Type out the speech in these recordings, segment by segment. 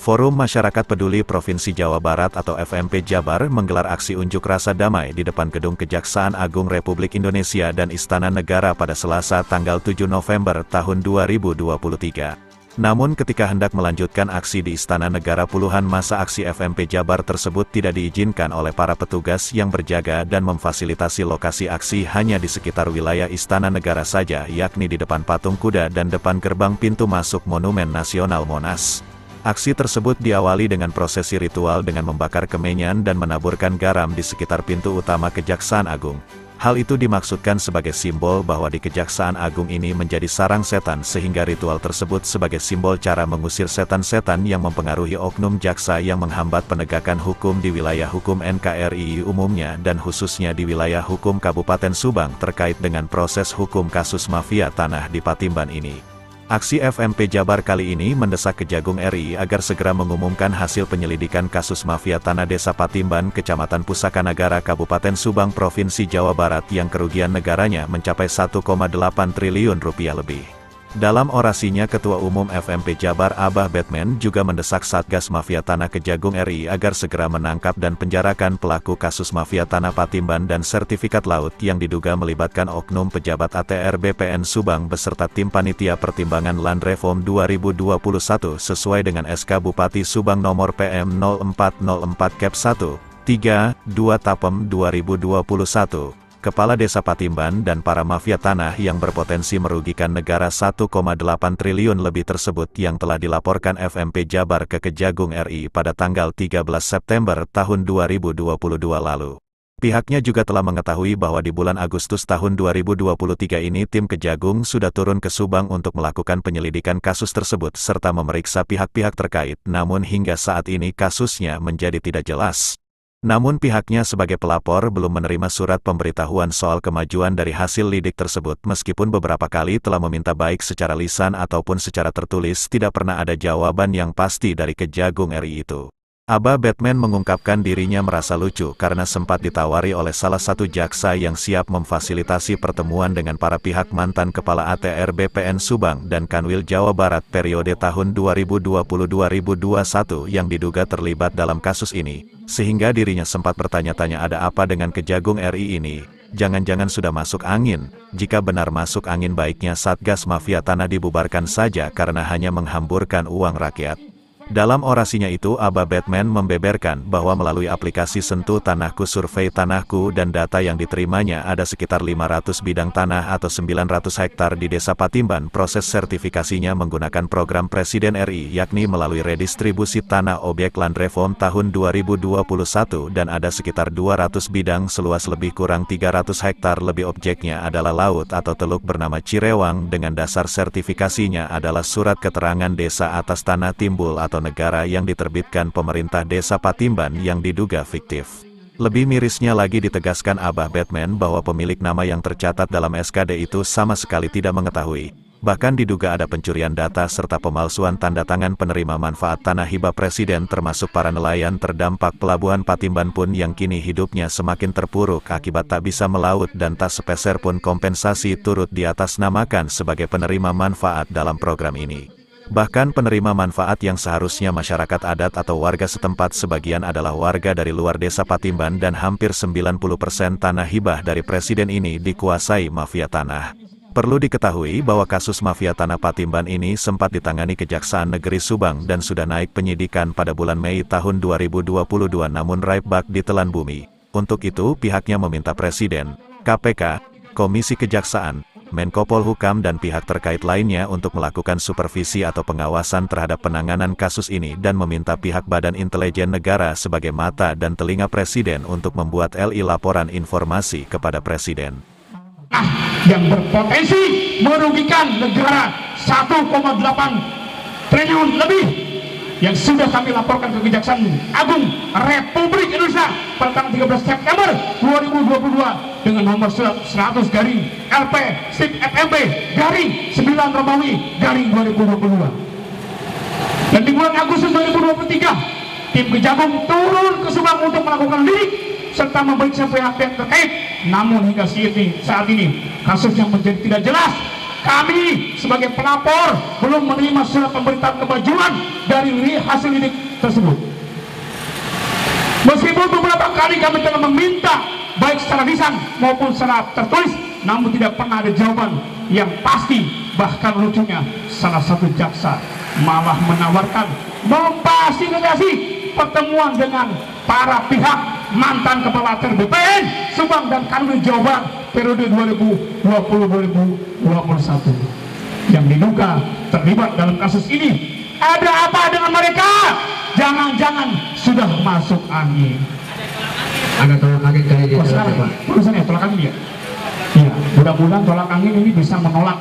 Forum Masyarakat Peduli Provinsi Jawa Barat atau FMP Jabar menggelar aksi unjuk rasa damai di depan Gedung Kejaksaan Agung Republik Indonesia dan Istana Negara pada Selasa tanggal 7 November tahun 2023. Namun ketika hendak melanjutkan aksi di Istana Negara, puluhan massa aksi FMP Jabar tersebut tidak diizinkan oleh para petugas yang berjaga dan memfasilitasi lokasi aksi hanya di sekitar wilayah Istana Negara saja, yakni di depan Patung Kuda dan depan gerbang pintu masuk Monumen Nasional Monas. Aksi tersebut diawali dengan prosesi ritual dengan membakar kemenyan dan menaburkan garam di sekitar pintu utama Kejaksaan Agung. Hal itu dimaksudkan sebagai simbol bahwa di Kejaksaan Agung ini menjadi sarang setan, sehingga ritual tersebut sebagai simbol cara mengusir setan-setan yang mempengaruhi oknum jaksa yang menghambat penegakan hukum di wilayah hukum NKRI umumnya dan khususnya di wilayah hukum Kabupaten Subang terkait dengan proses hukum kasus mafia tanah di Patimban ini. Aksi FMP Jabar kali ini mendesak Kejagung RI agar segera mengumumkan hasil penyelidikan kasus mafia tanah Desa Patimban, Kecamatan Pusaka Nagara, Kabupaten Subang, Provinsi Jawa Barat yang kerugian negaranya mencapai 1,8 triliun rupiah lebih. Dalam orasinya, Ketua Umum FMP Jabar Abah Batman juga mendesak Satgas Mafia Tanah Kejagung RI agar segera menangkap dan penjarakan pelaku kasus mafia tanah Patimban dan sertifikat laut yang diduga melibatkan oknum pejabat ATR BPN Subang beserta tim panitia pertimbangan Land Reform 2021 sesuai dengan SK Bupati Subang nomor PM 0404 Kep 1, 3, 2 Tapem 2021. Kepala Desa Patimban dan para mafia tanah yang berpotensi merugikan negara 1,8 triliun lebih tersebut yang telah dilaporkan FMP Jabar ke Kejagung RI pada tanggal 13 September tahun 2022 lalu. Pihaknya juga telah mengetahui bahwa di bulan Agustus tahun 2023 ini tim Kejagung sudah turun ke Subang untuk melakukan penyelidikan kasus tersebut serta memeriksa pihak-pihak terkait, namun hingga saat ini kasusnya menjadi tidak jelas. Namun pihaknya sebagai pelapor belum menerima surat pemberitahuan soal kemajuan dari hasil lidik tersebut, meskipun beberapa kali telah meminta baik secara lisan ataupun secara tertulis, tidak pernah ada jawaban yang pasti dari Kejagung RI itu. Abah Batman mengungkapkan dirinya merasa lucu karena sempat ditawari oleh salah satu jaksa yang siap memfasilitasi pertemuan dengan para pihak mantan Kepala ATR BPN Subang dan Kanwil Jawa Barat periode tahun 2020-2021 yang diduga terlibat dalam kasus ini, sehingga dirinya sempat bertanya-tanya ada apa dengan Kejagung RI ini, jangan-jangan sudah masuk angin. Jika benar masuk angin, baiknya Satgas Mafia Tanah dibubarkan saja karena hanya menghamburkan uang rakyat. Dalam orasinya itu, Abah Batman membeberkan bahwa melalui aplikasi Sentuh Tanahku Survei Tanahku dan data yang diterimanya ada sekitar 500 bidang tanah atau 900 hektar di Desa Patimban. Proses sertifikasinya menggunakan program Presiden RI, yakni melalui redistribusi tanah objek Land Reform tahun 2021 dan ada sekitar 200 bidang seluas lebih kurang 300 hektar lebih objeknya adalah laut atau teluk bernama Cirewang dengan dasar sertifikasinya adalah surat keterangan desa atas tanah timbul atau negara yang diterbitkan pemerintah Desa Patimban yang diduga fiktif. Lebih mirisnya lagi, ditegaskan Abah Batman bahwa pemilik nama yang tercatat dalam SKD itu sama sekali tidak mengetahui. Bahkan diduga ada pencurian data serta pemalsuan tanda tangan penerima manfaat tanah hibah Presiden, termasuk para nelayan terdampak Pelabuhan Patimban pun yang kini hidupnya semakin terpuruk akibat tak bisa melaut dan tak sepeser pun kompensasi turut diatasnamakan sebagai penerima manfaat dalam program ini. Bahkan penerima manfaat yang seharusnya masyarakat adat atau warga setempat sebagian adalah warga dari luar Desa Patimban dan hampir 90% tanah hibah dari Presiden ini dikuasai mafia tanah. Perlu diketahui bahwa kasus mafia tanah Patimban ini sempat ditangani Kejaksaan Negeri Subang dan sudah naik penyidikan pada bulan Mei tahun 2022 namun raibak ditelan bumi. Untuk itu pihaknya meminta Presiden, KPK, Komisi Kejaksaan, Menko Polhukam dan pihak terkait lainnya untuk melakukan supervisi atau pengawasan terhadap penanganan kasus ini dan meminta pihak Badan Intelijen Negara sebagai mata dan telinga Presiden untuk membuat LI laporan informasi kepada Presiden. Yang berpotensi merugikan negara 1,8 triliun lebih yang sudah kami laporkan ke Kejaksaan Agung Republik Indonesia pada tanggal 13 September 2022 dengan nomor 100 garing LP SIP FMB garing 9 Romawi garing 2022. Dan di bulan Agustus 2023 tim Kejagung turun ke Subang untuk melakukan lidik serta memeriksa pihak-pihak terkait. Namun hingga saat ini kasusnya menjadi tidak jelas kami sebagai pelapor belum menerima surat pemberitahuan kemajuan dari hasil lidik tersebut. Meskipun beberapa kali kami telah meminta baik secara lisan maupun secara tertulis, namun tidak pernah ada jawaban yang pasti. Bahkan lucunya salah satu jaksa malah menawarkan memfasilitasi pertemuan dengan para pihak mantan kepala ATR BPN Subang dan Kanwil Jawa Barat periode 2020-2021 yang diduga terlibat dalam kasus ini. Ada apa dengan mereka? Jangan-jangan sudah masuk angin. Ada tolak angin kali di dalam Pak. Tulisannya tolak angin ya. Ya, mudah-mudahan tolak angin ini bisa menolak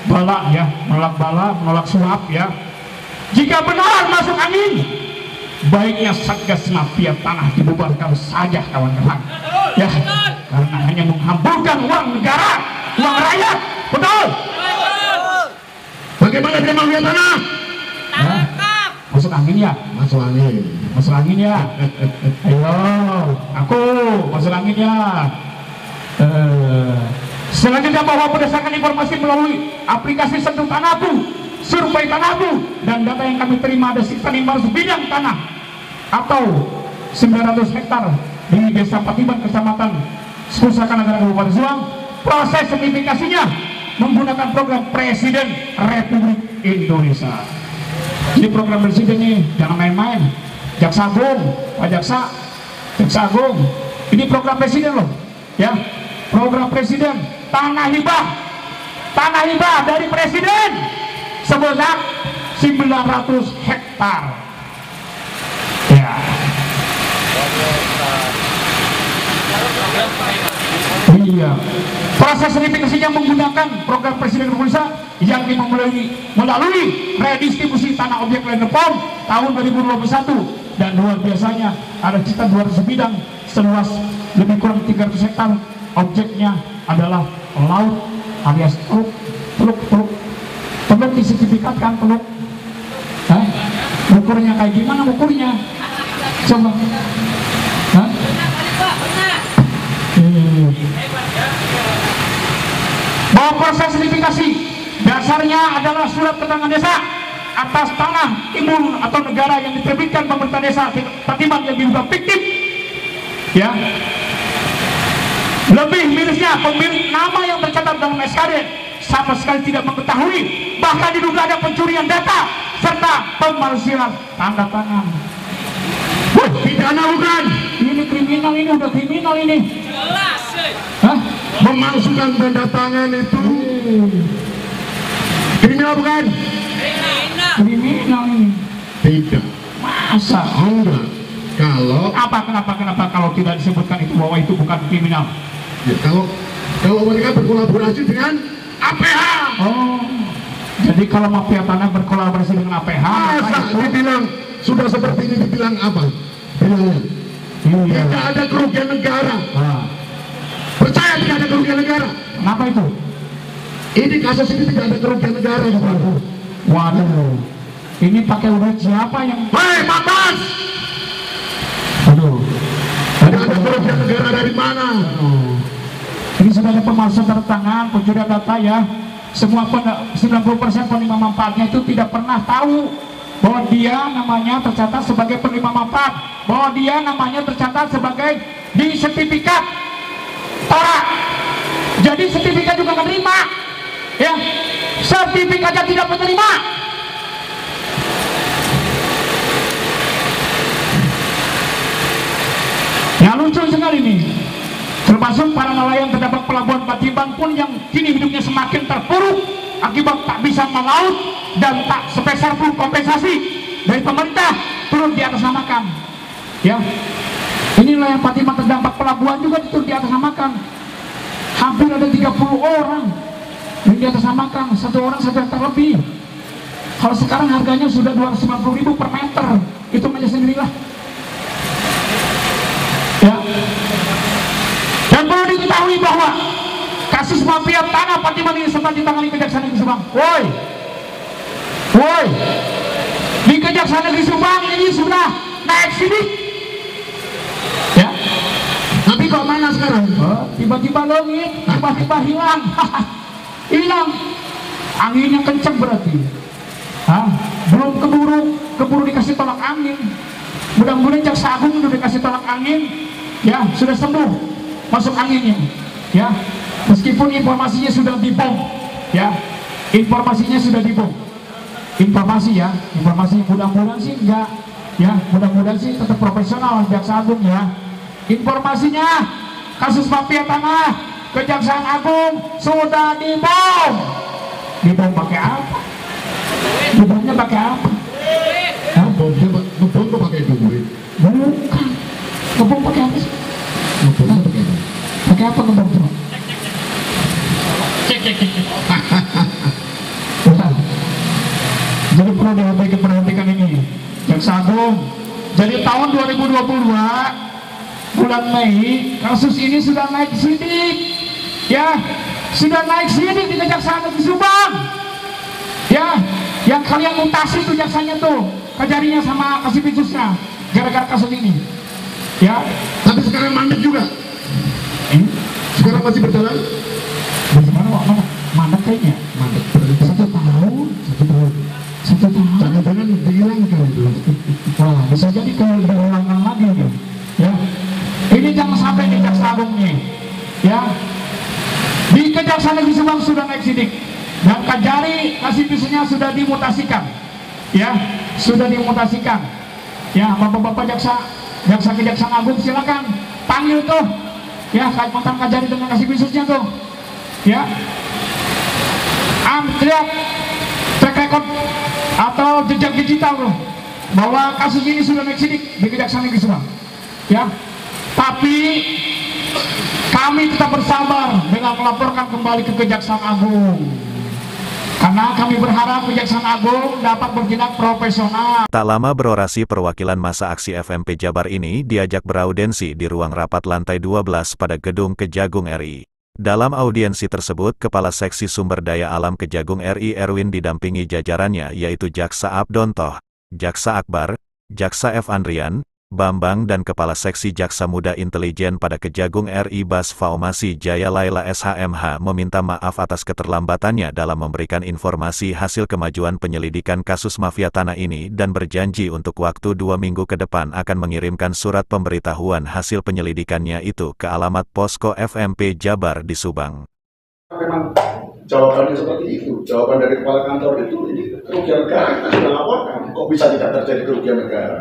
bala ya, menolak bala, menolak suap ya. Jika benar masuk angin, baiknya Satgas Mafia Tanah dibubarkan saja kawan-kawan. Ya, karena hanya menghamburkan uang negara, uang rakyat. Betul. Bagaimana dia mafia tanah? Masuk angin ya? Masuk angin. Masuk angin ya? Ayo, aku masuk angin ya. Selanjutnya bahwa berdasarkan informasi melalui aplikasi Sentuh Tanahku, survei Tanahku, dan data yang kami terima ada sekitar 500 bidang tanah atau 900 hektar di Desa Patiban, Kecamatan Pusaka Negara Kabupaten Subang. Proses sertifikasinya menggunakan program Presiden Republik Indonesia. Jadi program presiden ini jangan main-main. Jaksa Agung, Pak Jaksa Agung, ini program presiden loh, ya. Program presiden tanah hibah dari presiden sebesar 900 hektar. Ya. Iya. Proses sertifikasinya menggunakan program Presiden Indonesia yang melalui redistribusi tanah objek land POM tahun 2021, dan luar biasanya ada sekitar 200 bidang seluas lebih kurang 300 hektar. Objeknya adalah laut alias teluk disertifikatkan teluk. Ukurnya kayak gimana ukurnya? Coba. Bahwa proses sertifikasi dasarnya adalah surat keterangan desa atas tanah timbul atau negara yang diterbitkan pemerintah desa Patiban yang diduga fiktif, ya. Lebih mirisnya, pemilik nama yang tercatat dalam SKD sama sekali tidak mengetahui, bahkan diduga ada pencurian data serta pemalsuan tanda tangan. Pidana bukan? Ini kriminal, ini udah kriminal ini. Jelas. Hah? Memalsukan tanda tangan itu kriminal bukan? Kriminal ini. Tidak. Masa? Enggak. Kenapa kalau tidak disebutkan itu bahwa itu bukan kriminal? Ya, kalau mereka berkolaborasi dengan APH. Oh, jadi kalau mafia tanah berkolaborasi dengan APH, masa dibilang sudah seperti ini dibilang apa? Bilangnya tidak ada kerugian negara. Percaya tidak ada kerugian negara. Kenapa itu? Ini kasus ini tidak ada kerugian negara. Waduh, ini pakai urat siapa yang? Hei, Mas! Aduh, tidak ada kerugian negara dari mana? Ini sudah ada pemalsuan tanda tangan, pencurian data ya. Semua 90% penerima manfaatnya itu tidak pernah tahu bahwa dia namanya tercatat sebagai penerima manfaat, bahwa dia namanya tercatat sebagai di sertifikat torak. Jadi sertifikat juga nggak terima, ya. Sertifikatnya tidak menerima. Ya, lucu sekali nih. Termasuk para nelayan terdapat pelabuhan Patiban pun yang kini hidupnya semakin terpuruk akibat tak bisa melaut dan tak sepeser pun kompensasi dari pemerintah turun di atas namakan. Ya, ini nelayan Patiban terdampak pelabuhan juga turun di atas namakan. Hampir ada 30 orang yang di atas namakan, satu orang 1 hektar lebih. Kalau sekarang harganya sudah 250.000 per meter, itu aja sendirilah. Ya. Dan perlu diketahui bahwa kasus mafia tanah Patiban ini sempat ditangani Kejaksaan Negeri Subang. Woi, di Kejaksaan Negeri Subang ini sudah naik sidik, ya. Tapi kok mana sekarang? Tiba-tiba lengit, tiba-tiba hilang, hilang. Anginnya kencang berarti. Hah? Belum keburu dikasih tolak angin. Mudah-mudahan jaksa agung sudah dikasih tolak angin, ya sudah sembuh masuk anginnya, ya meskipun informasinya sudah dibom, ya informasinya sudah dibom, informasi mudah-mudahan sih enggak, ya mudah-mudahan sih tetap profesional jaksa agung ya. Informasinya kasus mafia tanah Kejaksaan Agung sudah dibom. Dibom pakai apa? Dibomnya pakai apa? Ngebom tuh pakai duit. Bukan. Ngebom pakai apa sih? Ngebom pakai apa? Pakai apa ngebom tuh? Bukan. Jadi perlu diperhatikan ini, Jaksa Agung. Jadi tahun 2022 bulan Mei kasus ini sudah naik sidik, ya sudah naik sidik di Kejaksaan Negeri Subang, ya yang kalian mutasi tuh jaksanya tuh kejarinya sama Kasipinsusnya gara-gara kasus ini, ya. Tapi sekarang mandek juga. Sekarang masih berjalan. Bagaimana Pak? Mandek kayaknya. Mandek. 1 tahun. Jangan-jangan dihilangkan itu. Wah, bisa jadi kalau diulangkan lagi gitu. Ya. Ini jangan sampai di Jaksa Agung nih. Ya. Di Kejaksaan Negeri Subang sudah naik sidik dan Kajari Kasipinsusnya sudah dimutasikan. Ya, sudah dimutasikan. Ya, Bapak-bapak Kejaksaan Agung silakan panggil tuh. Ya, mantan Kajari dengan Kasipinsusnya tuh. Ya. Lihat track record atau jejak digital loh bahwa kasus ini sudah naik sidik di Kejaksaan Negeri Subang, ya. Tapi kami tetap bersabar dengan melaporkan kembali ke Kejaksaan Agung karena kami berharap Kejaksaan Agung dapat bertindak profesional. Tak lama berorasi, perwakilan masa aksi FMP Jabar ini diajak beraudensi di ruang rapat lantai 12 pada Gedung Kejagung RI. Dalam audiensi tersebut, Kepala Seksi Sumber Daya Alam Kejagung RI Erwin didampingi jajarannya yaitu Jaksa Abdontoh, Jaksa Akbar, Jaksa F. Andrian, Bambang dan Kepala Seksi Jaksa Muda Intelijen pada Kejagung RI Bas Faumasi Jaya Laila SHMH meminta maaf atas keterlambatannya dalam memberikan informasi hasil kemajuan penyelidikan kasus mafia tanah ini dan berjanji untuk waktu 2 minggu ke depan akan mengirimkan surat pemberitahuan hasil penyelidikannya itu ke alamat Posko FMP Jabar di Subang. Memang jawabannya seperti itu, jawaban dari kepala kantor itu, ini kerugian negara kita sudah laporkan, kok bisa tidak terjadi kerugian negara,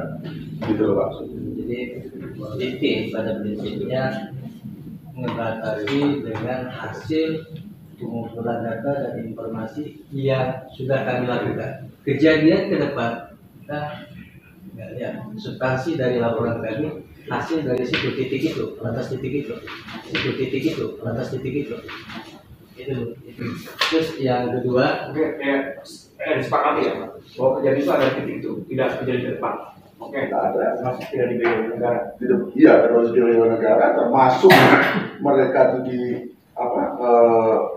gitu loh Pak. Jadi positif pada prinsipnya membatasi dengan hasil pengumpulan data dan informasi yang sudah kami lakukan. Kejadian ke depan kita nggak lihat substansi dari laporan kami, hasil dari situ titik itu, atas titik itu, situ titik itu, atas titik itu. Itu. Terus yang kedua, Disepakati ya Pak, bahwa kejadian itu ada titik itu, tidak kejadian di depan. Oke, Tidak ada. masih tidak dibeli negara. Iya, terus di negara termasuk mereka itu di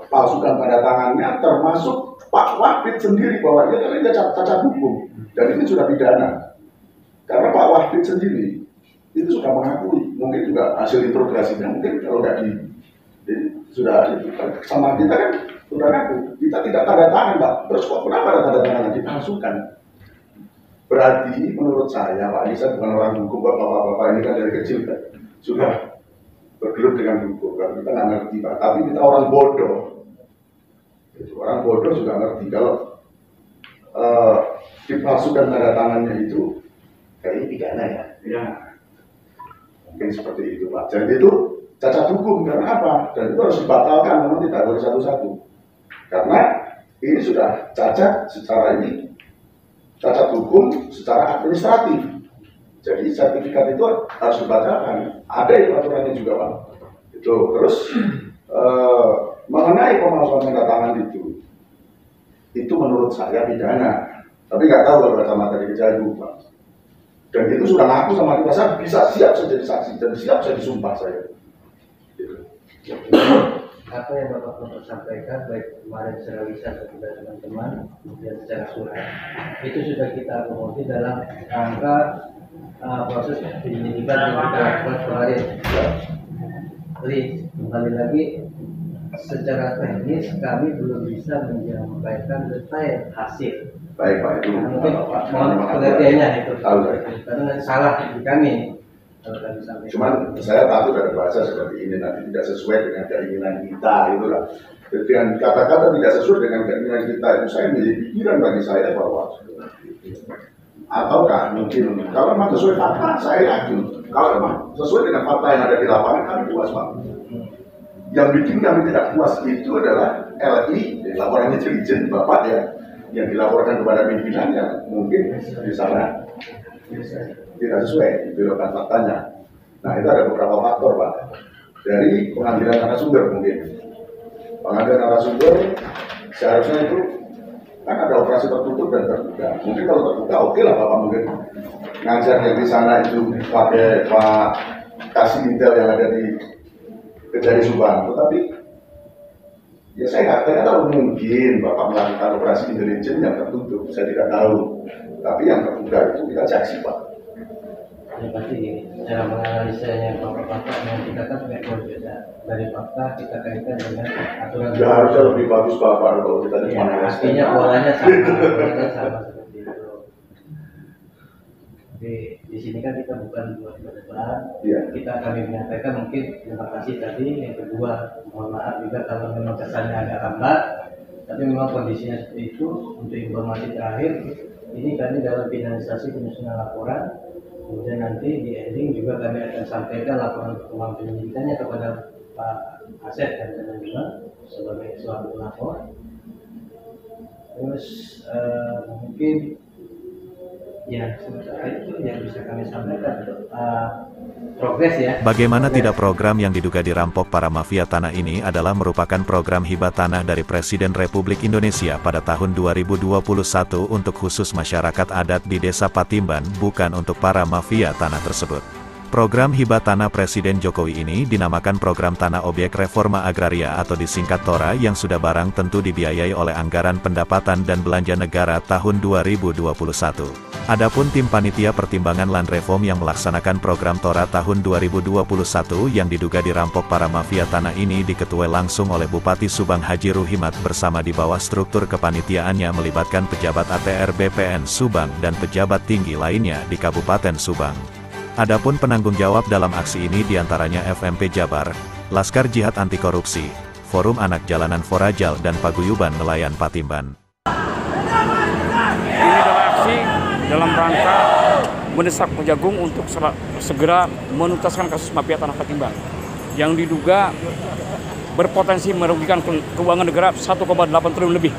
palsukan tanda tangannya, termasuk Pak Wahid sendiri bahwa dia kan cacat hukum dan ini sudah pidana. Karena Pak Wahid sendiri itu sudah mengakui, mungkin juga hasil interogasinya mungkin kalau nggak sudah itu sama kita kan sudah ngaku, kita tidak tanda tangan Pak. Terus kok kenapa ada tanda tangan dipalsukan? Berarti menurut saya Pak, ini saya bukan orang hukum, bapak-bapak ini kan dari kecil kan sudah bergelut dengan hukum, kan kita nggak ngerti Pak. Tapi kita orang bodoh, orang bodoh juga ngerti kalau dipalsukan tanda tangannya itu kayaknya pidana ya. Ya. Mungkin seperti itu Pak. Jadi itu cacat hukum karena apa? Dan itu harus dibatalkan, memang tidak boleh satu-satu. Karena ini sudah cacat secara ini, cacat hukum secara administratif. Jadi sertifikat itu harus dibatalkan. Ada itu aturannya juga Pak. Itu terus mengenai pemalsuan tanda tangan itu menurut saya pidana. Tapi nggak tahu kalau kacamata di Kejagung Pak. Dan itu sudah ngaku sama kita, saya bisa siap saya jadi saksi dan siap saya disumpah saya. apa yang Bapak sampaikan baik kemarin secara lisan kepada teman-teman kemudian secara surat itu sudah kita akomodir dalam rangka proses penyelidikan yang kita lakukan kemarin. Jadi kembali lagi secara teknis kami belum bisa menyampaikan detail hasil. Baik Pak, itu mungkin mohon pengertiannya itu. Tahu saya. Karena salah di kami. Kalau kami sampaikan. Cuman saya takut ada bahasa seperti ini nanti tidak sesuai dengan keinginan kita, itulah. Dengan kata-kata tidak sesuai dengan keinginan kita itu saya menjadi pikiran bagi saya bahwa ataukah mungkin kalau memang sesuai fakta saya yakin, kalau memang sesuai dengan fakta yang ada di lapangan kami puas Pak. Yang bikin kami tidak puas itu adalah LI, laporan intelijen Bapak ya, yang dilaporkan kepada pimpinan yang mungkin di sana tidak sesuai belokkan faktanya. Nah itu ada beberapa faktor Pak, dari pengambilan narasumber mungkin. Pengambilan narasumber seharusnya itu kan ada operasi tertutup dan terbuka. Mungkin kalau terbuka oke lah Bapak mungkin ngajar yang di sana itu pakai Pak kasih detail yang ada di Kejari Subang. Tetapi ya saya nggak tahu mungkin Bapak melakukan operasi intelijen yang tertutup. Saya tidak tahu. Tapi yang terbuka itu kita saksi Pak. Ya pasti gini, cara menganalisa yang fakta yang kita kan tidak berbeda. Dari fakta kita kaitkan dengan aturan. Ya harusnya lebih bagus Bapak kalau kita di mana. Artinya polanya sama seperti itu. Tapi di sini kan kita bukan buat berdebat. Ya. Kita kami menyampaikan mungkin terima kasih tadi. Yang kedua, mohon maaf juga kalau memang kesannya agak lambat. Tapi memang kondisinya seperti itu. Untuk informasi terakhir, ini kami dalam finalisasi penyusunan laporan. Kemudian nanti di ending juga kami akan sampaikan laporan perkembangan penyidikannya kepada Pak Asep dan juga sebagai suatu pelapor. Terus mungkin ya sementara itu yang bisa kami sampaikan progres ya. Bagaimana tidak program yang diduga dirampok para mafia tanah ini adalah merupakan program hibah tanah dari Presiden Republik Indonesia pada tahun 2021 untuk khusus masyarakat adat di Desa Patimban, bukan untuk para mafia tanah tersebut. Program hibah tanah Presiden Jokowi ini dinamakan Program Tanah Objek Reforma Agraria atau disingkat TORA yang sudah barang tentu dibiayai oleh Anggaran Pendapatan dan Belanja Negara tahun 2021. Adapun tim panitia pertimbangan land reform yang melaksanakan program TORA tahun 2021 yang diduga dirampok para mafia tanah ini diketuai langsung oleh Bupati Subang Haji Ruhimat bersama di bawah struktur kepanitiaannya melibatkan pejabat ATR BPN Subang dan pejabat tinggi lainnya di Kabupaten Subang. Adapun penanggung jawab dalam aksi ini diantaranya FMP Jabar, Laskar Jihad Anti Korupsi, Forum Anak Jalanan Forajal dan Paguyuban Nelayan Patimban. Ini adalah aksi dalam rangka mendesak Kejagung untuk segera menuntaskan kasus mafia tanah Patimban yang diduga berpotensi merugikan keuangan negara 1,8 triliun lebih.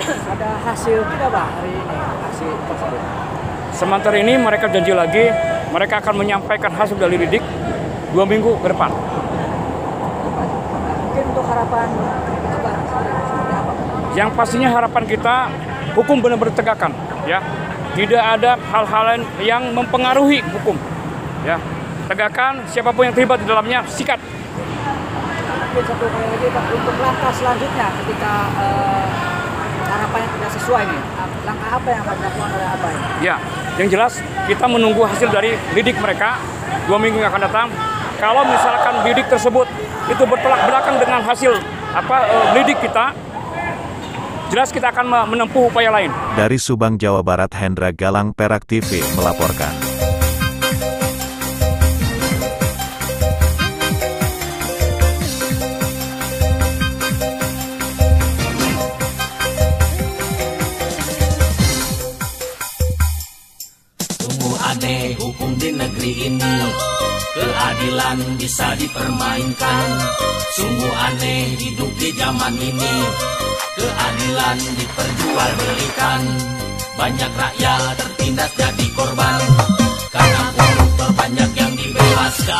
Ada hasil tidak Pak hari ini aksi tersebut? Sementara ini mereka janji lagi mereka akan menyampaikan hasil dari lidik 2 minggu ke depan. Mungkin untuk harapan apa? Yang pastinya harapan kita hukum benar-benar tegakkan, ya. Tidak ada hal-hal yang mempengaruhi hukum, ya. Tegakkan, siapapun yang terlibat di dalamnya sikat. Mungkin satu kali lagi Pak, untuk langkah selanjutnya ketika harapan yang tidak sesuai nih, langkah apa yang akan dilakukan oleh Abah? Ya, yang jelas kita menunggu hasil dari lidik mereka 2 minggu yang akan datang. Kalau misalkan lidik tersebut itu bertolak belakang dengan hasil lidik kita, jelas kita akan menempuh upaya lain. Dari Subang, Jawa Barat, Hendra Galang, Perak TV melaporkan. Aneh hukum di negeri ini, keadilan bisa dipermainkan. Sungguh aneh hidup di zaman ini, keadilan diperjualbelikan. Banyak rakyat tertindas jadi korban, karena koruptor banyak yang dibebaskan.